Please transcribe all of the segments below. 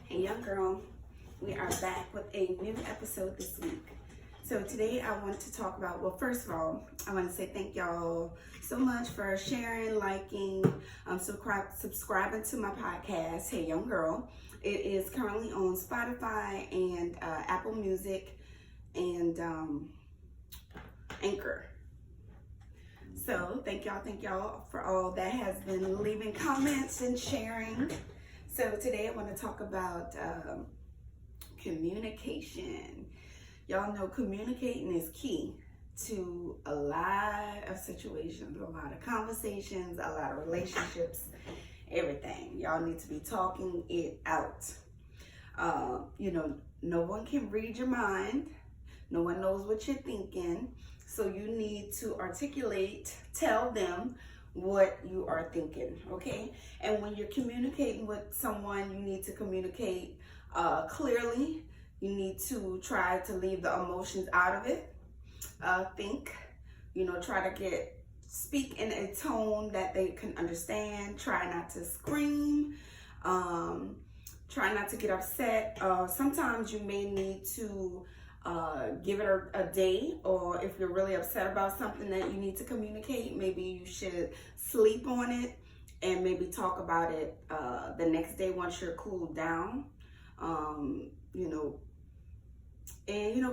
Hey young girl, we are back with a new episode this week. So today I want to talk about, well, first of all, I want to say thank y'all so much for sharing, liking, subscribing to my podcast, Hey Young Girl. It is currently on Spotify and Apple Music and Anchor. So thank y'all for all that has been leaving comments and sharing. So today I want to talk about communication. Y'all know communicating is key to a lot of situations, a lot of conversations, a lot of relationships, everything. Y'all need to be talking it out. No one can read your mind. No one knows what you're thinking. So you need to articulate, tell them what you are thinking, okay? And when you're communicating with someone, you need to communicate clearly. You need to try to leave the emotions out of it. Try to speak in a tone that they can understand. Try not to scream. Try not to get upset. Sometimes you may need to give it a day, or if you're really upset about something that you need to communicate, maybe you should sleep on it and maybe talk about it the next day once you're cooled down.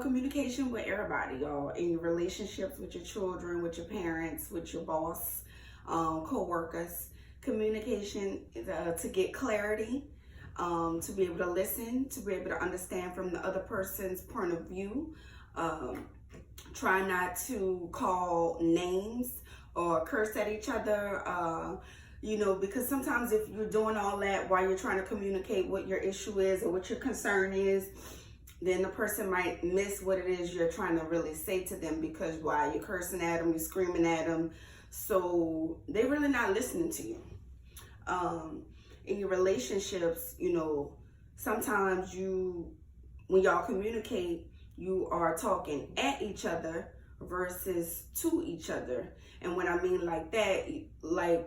Communication with everybody, y'all, in your relationships with your children, with your parents, with your boss, co-workers. Communication to get clarity. To be able to listen, to be able to understand from the other person's point of view. Try not to call names or curse at each other, because sometimes if you're doing all that while you're trying to communicate what your issue is or what your concern is, then the person might miss what it is you're trying to really say to them, because while you're cursing at them, you're screaming at them, so they're really not listening to you. In your relationships, sometimes when y'all communicate, you are talking at each other versus to each other. And when I mean like that, you may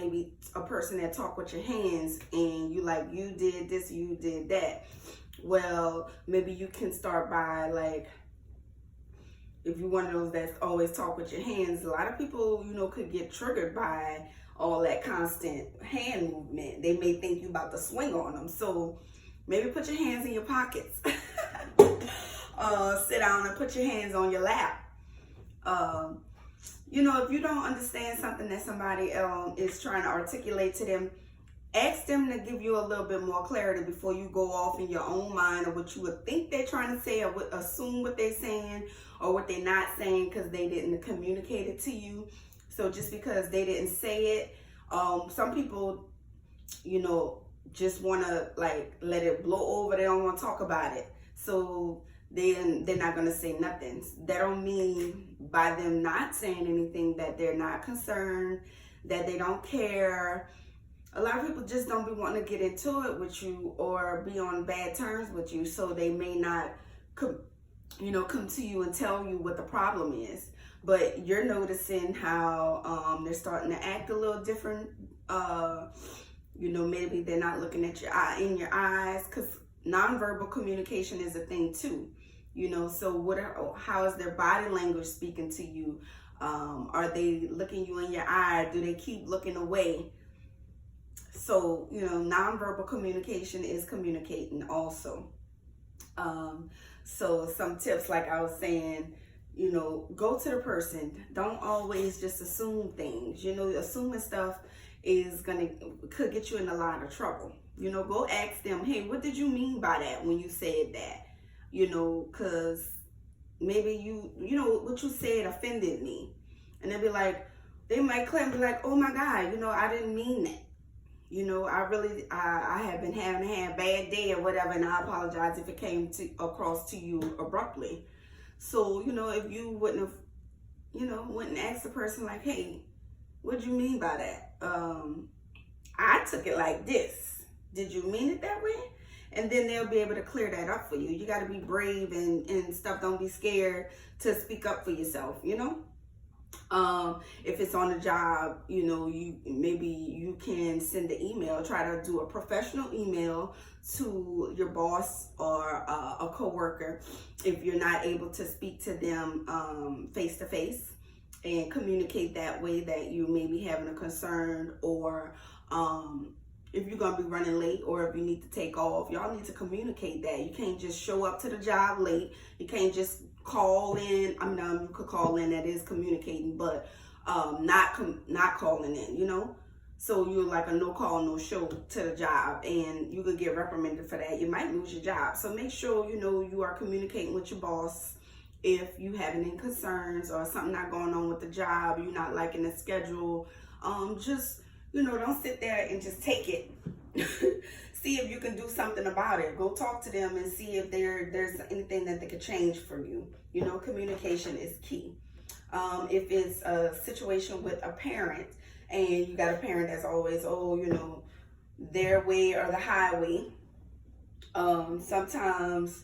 be a person that talk with your hands and you did this, you did that. Well, maybe you can start by if you're one of those that's always talk with your hands, a lot of people, could get triggered by all that constant hand movement. They may think you about to swing on them. So maybe put your hands in your pockets. Sit down and put your hands on your lap. If you don't understand something that somebody is trying to articulate to them, ask them to give you a little bit more clarity before you go off in your own mind, or what you would think they're trying to say, or would assume what they're saying or what they're not saying because they didn't communicate it to you. So just because they didn't say it, some people, just want to let it blow over. They don't want to talk about it. So they're not going to say nothing. That don't mean by them not saying anything that they're not concerned, that they don't care. A lot of people just don't be wanting to get into it with you or be on bad terms with you. So they may not come to you and tell you what the problem is. But you're noticing how they're starting to act a little different. Maybe they're not looking at in your eyes, because nonverbal communication is a thing too. So how is their body language speaking to you? Are they looking you in your eye? Do they keep looking away? So, nonverbal communication is communicating also. So some tips, like I was saying, go to the person. Don't always just assume things. Assuming stuff could get you in a lot of trouble. Go ask them, hey, what did you mean by that when you said that? Because maybe what you said offended me. And they might claim, be like, oh my God, I didn't mean that. I have been having a bad day or whatever, and I apologize if it came across to you abruptly. So, if you wouldn't ask the person hey, what do you mean by that? I took it like this. Did you mean it that way? And then they'll be able to clear that up for you. You got to be brave and stuff. Don't be scared to speak up for yourself, If it's on the job, you can send an email. Try to do a professional email to your boss or a coworker if you're not able to speak to them face to face, and communicate that way that you may be having a concern, or if you're going to be running late, or if you need to take off. Y'all need to communicate that. You can't just show up to the job late. You can't just call in. You could call in, that is communicating, but not calling in, So you're like a no call, no show to the job, and you could get reprimanded for that. You might lose your job. So make sure, you are communicating with your boss. If you have any concerns or something not going on with the job, you're not liking the schedule, just, don't sit there and just take it. See if you can do something about it. Go talk to them and see if there's anything that they could change for you. Communication is key. If it's a situation with a parent, and you got a parent that's always, their way or the highway, sometimes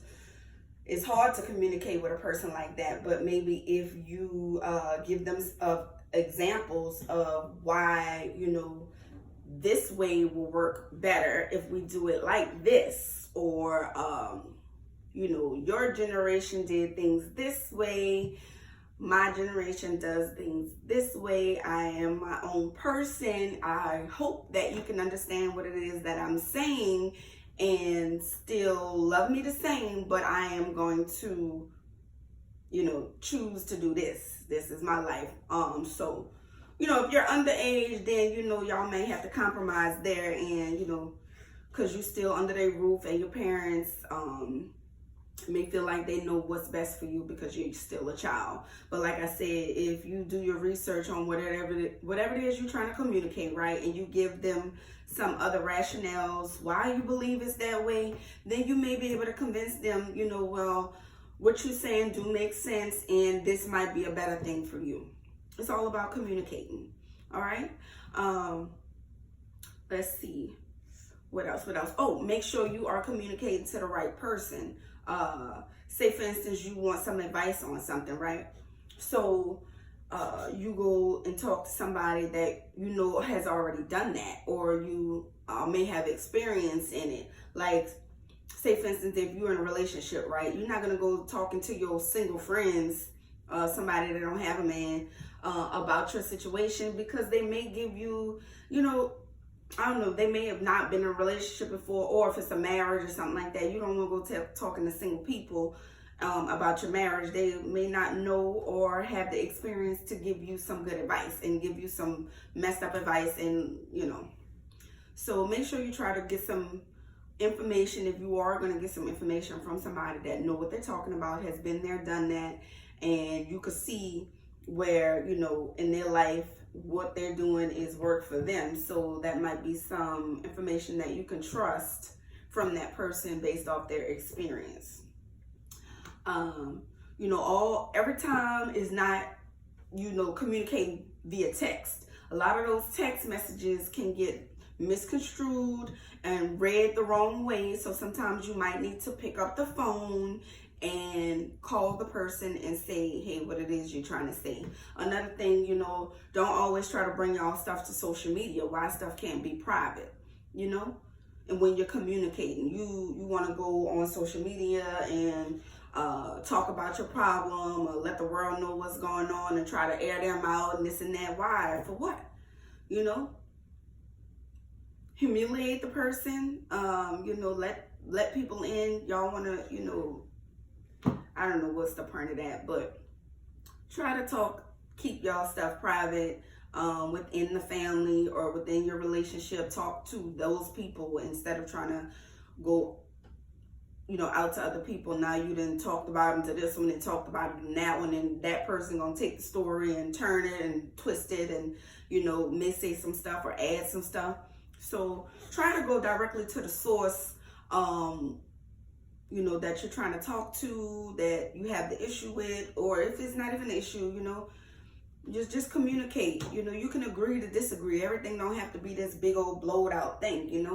it's hard to communicate with a person like that. But maybe if you give them examples of why, this way will work better if we do it like this, or your generation did things this way, my generation does things this way, I am my own person, I hope that you can understand what it is that I'm saying and still love me the same, but I am going to choose to do this is my life. So if you're underage, then, y'all may have to compromise there, and, because you're still under their roof, and your parents may feel like they know what's best for you because you're still a child. But like I said, if you do your research on whatever it is you're trying to communicate, right, and you give them some other rationales why you believe it's that way, then you may be able to convince them, well, what you're saying do make sense, and this might be a better thing for you. It's all about communicating. All right. Let's see. What else? Oh, make sure you are communicating to the right person. Say, for instance, you want some advice on something, right? So you go and talk to somebody that has already done that, or you may have experience in it. Like, say, for instance, if you're in a relationship, right? You're not going to go talking to your single friends, somebody that don't have a man, about your situation, because they may give you, I don't know, they may have not been in a relationship before, or if it's a marriage or something like that, you don't want to go talking to single people about your marriage. They may not know or have the experience to give you some good advice and give you some messed up advice, and so make sure you try to get some information. If you are going to get some information from somebody that know what they're talking about, has been there, done that, and you could see where, in their life, what they're doing is work for them. So that might be some information that you can trust from that person based off their experience. Every time is not, communicating via text. A lot of those text messages can get misconstrued and read the wrong way. So sometimes you might need to pick up the phone and call the person and say, hey, what it is you're trying to say. Another thing, don't always try to bring y'all stuff to social media. Why stuff can't be private, And when you're communicating, you want to go on social media and talk about your problem, or let the world know what's going on and try to air them out and this and that. Why? For what? Humiliate the person, let people in. Y'all want to, I don't know what's the point of that, but try to keep y'all stuff private within the family or within your relationship. Talk to those people instead of trying to go, out to other people. Now you done talked about them to this one and talked about it in that one, and that person gonna take the story and turn it and twist it and, may say some stuff or add some stuff. So try to go directly to the source, that you're trying to talk to, that you have the issue with, or if it's not even an issue, just communicate. You can agree to disagree. Everything don't have to be this big old blowed out thing,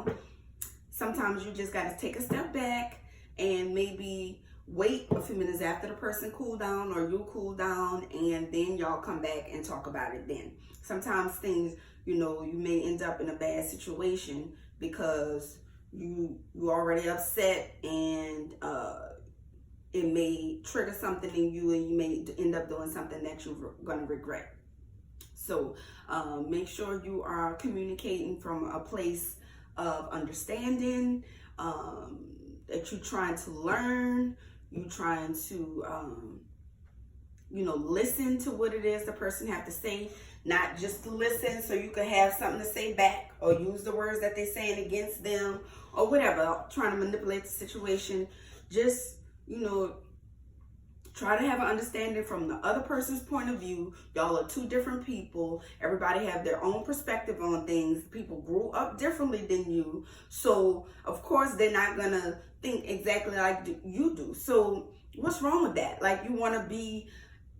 Sometimes you just got to take a step back and maybe wait a few minutes after the person cool down or you cool down, and then y'all come back and talk about it then. Sometimes things, you know, you may end up in a bad situation because you already upset, and it may trigger something in you, and you may end up doing something that you're going to regret. So make sure you are communicating from a place of understanding, that you're trying to learn, you're trying to, you know, listen to what it is the person have to say, not just to listen so you can have something to say back or use the words that they're saying against them or whatever, trying to manipulate the situation. Just, you know, try to have an understanding from the other person's point of view. Y'all are two different people. Everybody have their own perspective on things. People grew up differently than you. So, of course, they're not going to think exactly like you do. So, what's wrong with that? Like, you want to be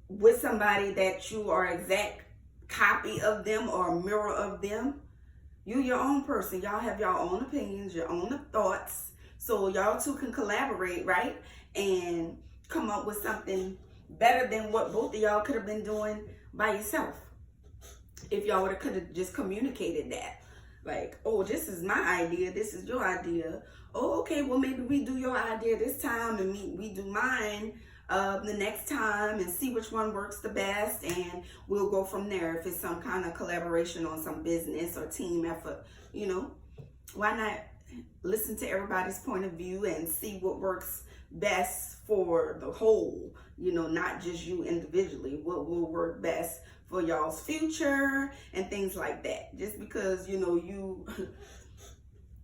with somebody that you are exact copy of them or a mirror of them? You your own person. Y'all have your own opinions, your own thoughts. So, y'all two can collaborate, right? And come up with something better than what both of y'all could have been doing by yourself. If y'all could have just communicated that. Like, oh, this is my idea, this is your idea. Oh, okay, well, maybe we do your idea this time and we do mine the next time, and see which one works the best, and we'll go from there. If it's some kind of collaboration on some business or team effort, you know, why not listen to everybody's point of view and see what works best for the whole, you know, not just you individually. What will work best for y'all's future and things like that. Just because, you know,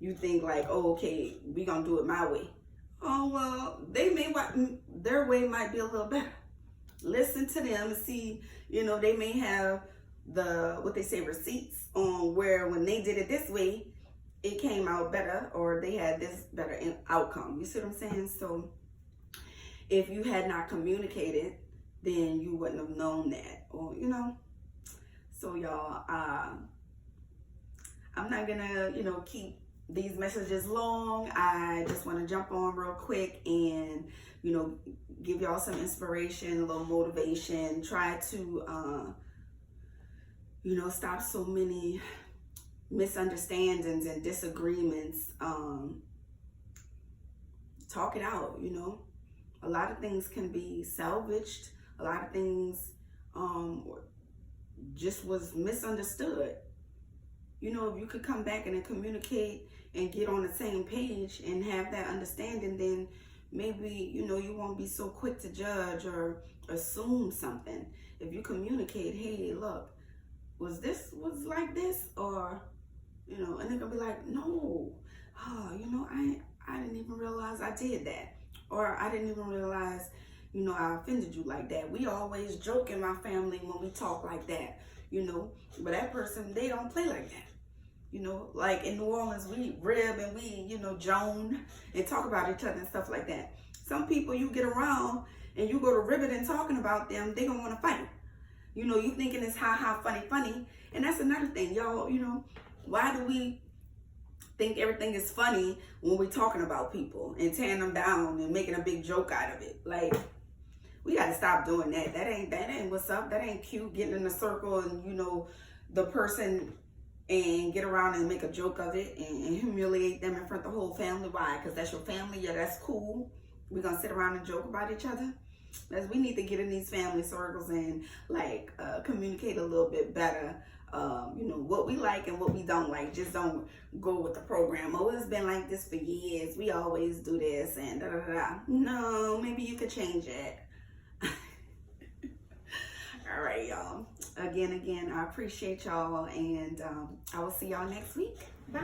you think like, oh, okay, we gonna do it my way. Oh, well, their way might be a little better. Listen to them and see, you know, they may have what they say, receipts on where when they did it this way, it came out better, or they had this better outcome. You see what I'm saying? So if you had not communicated, then you wouldn't have known that, or, you know. So y'all, I'm not gonna, you know, keep these messages long. I just want to jump on real quick and, you know, give y'all some inspiration, a little motivation. Try to, you know, stop so many misunderstandings and disagreements. Talk it out, you know. A lot of things can be salvaged. A lot of things just was misunderstood. You know, if you could come back and then communicate and get on the same page and have that understanding, then maybe, you know, you won't be so quick to judge or assume something. If you communicate, hey, look, was like this? Or, you know, and they're gonna be like, no, you know, I didn't even realize I did that. Or I didn't even realize, you know, I offended you like that. We always joke in my family when we talk like that, you know. But that person, they don't play like that. You know, like in New Orleans, we rib and we, you know, joan and talk about each other and stuff like that. Some people you get around and you go to ribbing and talking about them, they gonna want to fight. You know, you thinking it's ha, funny. And that's another thing, y'all, you know, why do we think everything is funny when we're talking about people and tearing them down and making a big joke out of it? Like, we got to stop doing that. That ain't what's up. That ain't cute, getting in a circle and, you know, the person, and get around and make a joke of it and humiliate them in front of the whole family. Why? Because that's your family. Yeah, that's cool. We're going to sit around and joke about each other. We need to get in these family circles and, like, communicate a little bit better. You know, what we like and what we don't like. Just don't go with the program. Oh, it's been like this for years. We always do this and da-da-da-da. No, maybe you could change it. All right, y'all. Again, I appreciate y'all, and I will see y'all next week. Bye.